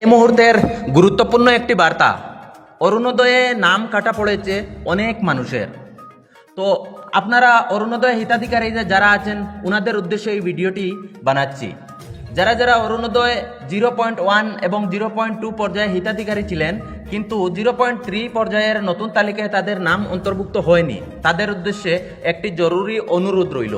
এই মুহূর্তের গুরুত্বপূর্ণ একটি বার্তা। অরুণোদয়ে নাম কাটা পড়েছে অনেক মানুষের। তো আপনারা অরুণোদয় হিতাধিকারী যারা আছেন ওনাদের উদ্দেশ্যে এই ভিডিওটি বানাচ্ছি। যারা যারা অরুণোদয় 0.1 এবং 0.2 পর্যায়ে হিতাধিকারী ছিলেন কিন্তু 0.3 পর্যায়ের নতুন তালিকায় তাদের নাম অন্তর্ভুক্ত হয়নি, তাদের উদ্দেশ্যে একটি জরুরি অনুরোধ রইল।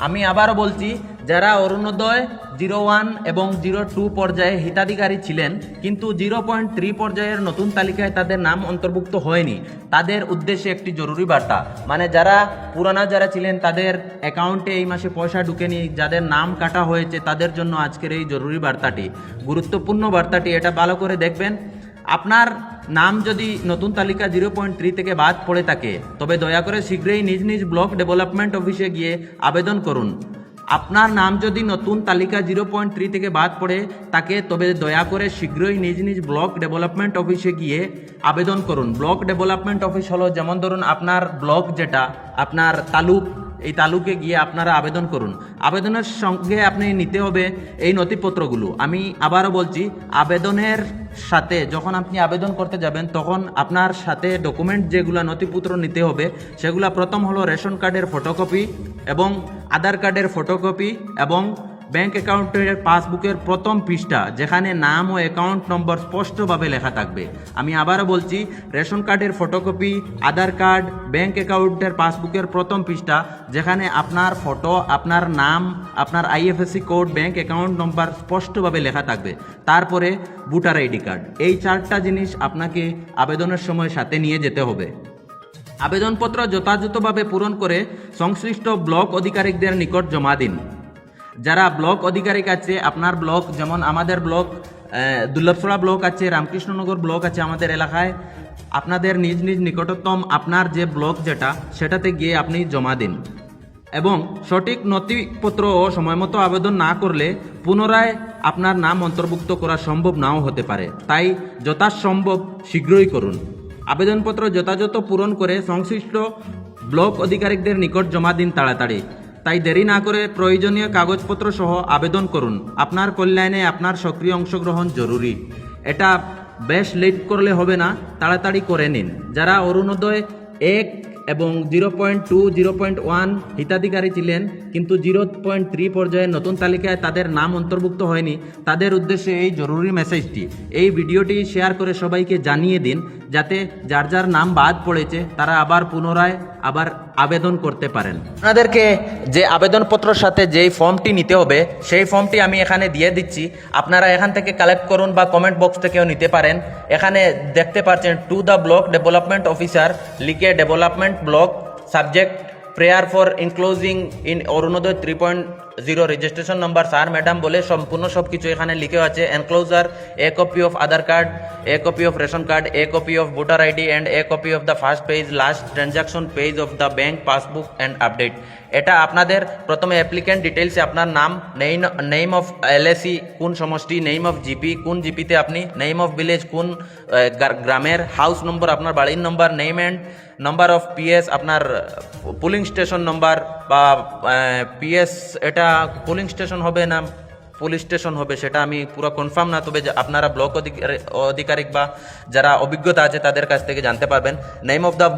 আমি আবারও বলছি, যারা অরুণোদয় 0.1 এবং 0.2 পর্যায়ে হিতাধিকারী ছিলেন কিন্তু 0.3 পর্যায়ের নতুন তালিকায় তাদের নাম অন্তর্ভুক্ত হয়নি, তাদের উদ্দেশ্যে একটি জরুরি বার্তা। মানে যারা পুরানা যারা ছিলেন তাদের অ্যাকাউন্টে এই মাসে পয়সা ঢুকেনি, যাদের নাম কাটা হয়েছে তাদের জন্য আজকের এই জরুরি বার্তাটি, গুরুত্বপূর্ণ বার্তাটি। এটা ভালো করে দেখবেন। আপনার নাম যদি নতুন তালিকা 0.3 থেকে বাদ পড়ে থাকে তবে দয়া করে শীঘ্রই নিজ নিজ ব্লক ডেভেলপমেন্ট অফিসে গিয়ে আবেদন করুন। আপনার নাম যদি নতুন তালিকা 0.3 থেকে বাদ পড়ে থাকে তবে দয়া করে শীঘ্রই নিজ নিজ ব্লক ডেভেলপমেন্ট অফিসে গিয়ে আবেদন করুন। ব্লক ডেভেলপমেন্ট অফিস হলো, যেমন ধরুন আপনার ব্লক যেটা, আপনার তালুক, এই তালুকে গিয়ে আপনারা আবেদন করুন। আবেদনের সঙ্গে আপনি নিতে হবে এই নথিপত্রগুলো। আমি আবারও বলছি, আবেদনের সাথে যখন আপনি আবেদন করতে যাবেন তখন আপনার সাথে ডকুমেন্ট যেগুলো নথিপত্র নিতে হবে সেগুলো প্রথম হলো রেশন কার্ডের ফটোকপি এবং আধার কার্ডের ফটোকপি এবং ব্যাংক অ্যাকাউন্টের পাসবুকের প্রথম পৃষ্ঠা যেখানে নাম ও অ্যাকাউন্ট নম্বর স্পষ্টভাবে লেখা থাকবে। আমি আবারও বলছি, রেশন কার্ডের ফটোকপি, আধার কার্ড, ব্যাংক অ্যাকাউন্টের পাসবুকের প্রথম পৃষ্ঠা যেখানে আপনার ফটো, আপনার নাম, আপনার IFSC code, bank account number স্পষ্টভাবে লেখা থাকবে। তারপরে ভোটার আইডি কার্ড। এই চারটা জিনিস আপনাকে আবেদনের সময় সাথে নিয়ে যেতে হবে। আবেদনপত্র যথাযথভাবে পূরণ করে সংশ্লিষ্ট ব্লক আধিকারিকদের নিকট জমা দিন। যারা ব্লক আধিকারিক আছে, আপনার ব্লক, যেমন আমাদের ব্লক দুর্লভছড়া ব্লক আছে, রামকৃষ্ণনগর ব্লক আছে আমাদের এলাকায়, আপনাদের নিজ নিজ নিকটতম আপনার যে ব্লক যেটা সেটাতে গিয়ে আপনি জমা দিন। এবং সঠিক নথিপত্র ও সময়মতো আবেদন না করলে পুনরায় আপনার নাম অন্তর্ভুক্ত করা সম্ভব নাও হতে পারে, তাই যথাসম্ভব শীঘ্রই করুন। আবেদনপত্র যথাযথ পূরণ করে সংশ্লিষ্ট ব্লক আধিকারিকদের নিকট জমা দিন তাড়াতাড়ি। তাই দেরি না করে প্রয়োজনীয় কাগজপত্র সহ আবেদন করুন। আপনার কল্যাণে আপনার সক্রিয় অংশগ্রহণ জরুরি। এটা বেশ লেট করলে হবে না, তাড়াতাড়ি করে নিন। যারা অরুণোদয় 1 এবং 0.2, 0.1 হিতাধিকারী ছিলেন কিন্তু 0.3 পর্যায়ে নতুন তালিকায় তাদের নাম অন্তর্ভুক্ত হয়নি, তাদের উদ্দেশ্যে এই জরুরি মেসেজটি। এই ভিডিওটি শেয়ার করে সবাইকে জানিয়ে দিন যাতে যার যার নাম বাদ পড়েছে তারা আবার পুনরায় আবেদন করতে পারেন। আপনাদেরকে যে আবেদনপত্রের সাথে যেই ফর্মটি নিতে হবে সেই ফর্মটি আমি এখানে দিয়ে দিচ্ছি। আপনারা এখান থেকে কালেক্ট করুন বা কমেন্ট বক্স থেকেও নিতে পারেন। এখানে দেখতে পাচ্ছেন to the block development officer লিখে development block, subject prayer for enclosing in Orunodoi 3.0 registration number sir madam বলে সম্পূর্ণ সব কিছু এখানে লিখে আছে। Enclosure a copy of Aadhaar card, a copy of ration card, a copy of voter ID and a copy of the first page last transaction page of the bank passbook and update. এটা আপনাদের প্রথমে applicant ডিটেলসে আপনার নাম, name of LAC কোন সমষ্টি, name of GP কোন জিপিতে আপনি, নেম অফ ভিলেজ কোন গ্রামের, হাউস নম্বর আপনার বাড়ির number, name and number of PS আপনার পুলিং স্টেশন নম্বর বা পিএস, এটা পুলিং স্টেশন হবে না পুলিশ স্টেশন হবে সেটা আমি পুরো কনফার্ম না, তবে আপনারা ব্লক আধিকারিক বা যারা অভিজ্ঞতা আছে তাদের কাছ থেকে জানতে পারবেন। নেম অফ দ্য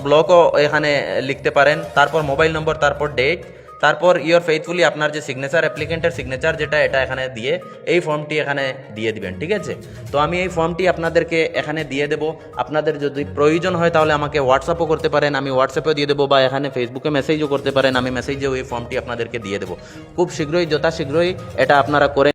ব্লকও এখানে লিখতে পারেন। তারপর মোবাইল নম্বর, তারপর ডেট, তারপর ইয়োর ফেইথফুলি আপনার যে সিগনেচার, অ্যাপ্লিকেন্টের সিগনেচার যেটা, এটা এখানে দিয়ে এই ফর্মটি এখানে দিয়ে দিবেন। ঠিক আছে? তো আমি এই ফর্মটি আপনাদেরকে এখানে দিয়ে দেবো। আপনাদের যদি প্রয়োজন হয় তাহলে আমাকে হোয়াটসঅ্যাপও করতে পারেন, আমি হোয়াটসঅ্যাপেও দিয়ে দেবো, বা এখানে ফেসবুকে মেসেজও করতে পারেন, আমি মেসেজেও এই ফর্মটি আপনাদেরকে দিয়ে দেবো। খুব শীঘ্রই, যথাশীঘ্রই এটা আপনারা করে